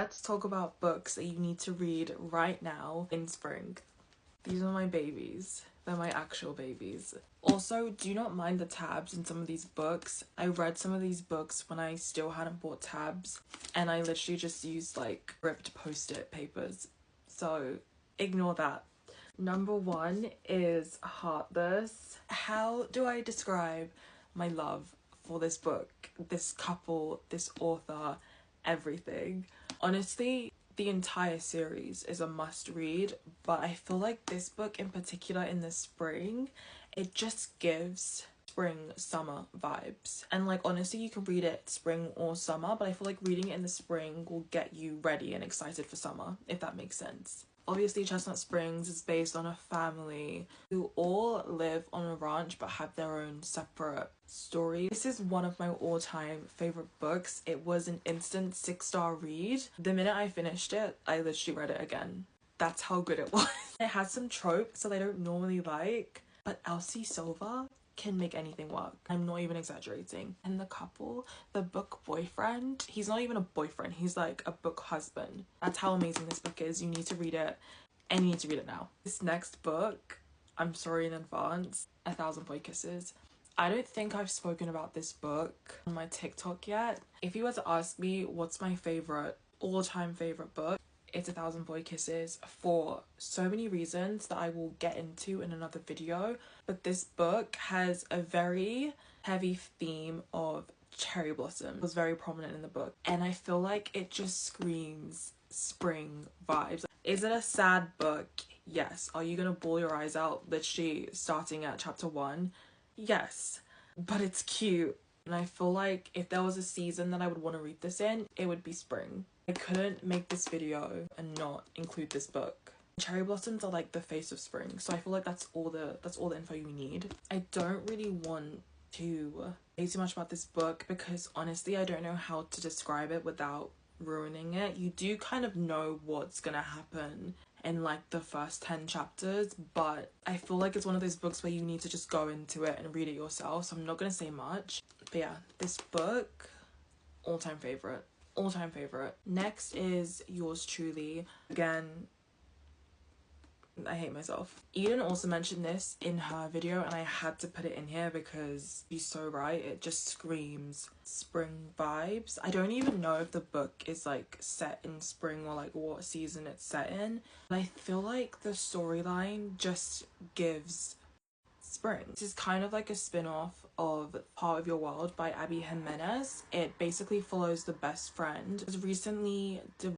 Let's talk about books that you need to read right now in spring. These are my babies. They're my actual babies. Also, do not mind the tabs in some of these books. I read some of these books when I still hadn't bought tabs, and I literally just used like ripped post-it papers. So ignore that. Number 1 is Heartless. How do I describe my love for this book, this couple, this author, everything? Honestly, the entire series is a must read, but I feel like this book in particular in the spring, it just gives spring summer vibes. And like honestly, you can read it spring or summer, but I feel like reading it in the spring will get you ready and excited for summer, if that makes sense. Obviously, Chestnut Springs is based on a family who all live on a ranch but have their own separate story. This is one of my all-time favorite books. It was an instant 6-star read. The minute I finished it, I literally read it again. That's how good it was. It has some tropes that I don't normally like, but Elsie Silva can make anything work. I'm not even exaggerating. And the couple, the book boyfriend, he's not even a boyfriend, he's like a book husband. That's how amazing this book is. You need to read it, and you need to read it now. This next book, I'm sorry in advance, A Thousand Boy Kisses. I don't think I've spoken about this book on my TikTok yet. If you were to ask me what's my favorite, all-time favorite book, it's A Thousand Boy Kisses, for so many reasons that I will get into in another video. But this book has a very heavy theme of cherry blossom. It was very prominent in the book, and I feel like it just screams spring vibes. Is it a sad book? Yes. Are you gonna bawl your eyes out literally starting at chapter 1? Yes. But it's cute, and I feel like if there was a season that I would want to read this in, it would be spring. I couldn't make this video and not include this book. Cherry blossoms are like the face of spring, so I feel like that's all the info you need. I don't really want to say too much about this book because honestly I don't know how to describe it without ruining it. You do kind of know what's gonna happen in like the first 10 chapters, but I feel like it's one of those books where you need to just go into it and read it yourself, so I'm not gonna say much. But yeah, this book, all-time favorite. All-time favorite. Next is Yours Truly. Again, I hate myself. Eden also mentioned this in her video, and I had to put it in here because she's so right. It just screams spring vibes. I don't even know if the book is like set in spring or like what season it's set in, but I feel like the storyline just gives spring. This is kind of like a spin-off of Part of Your World by Abby Jimenez. It basically follows the best friend who was recently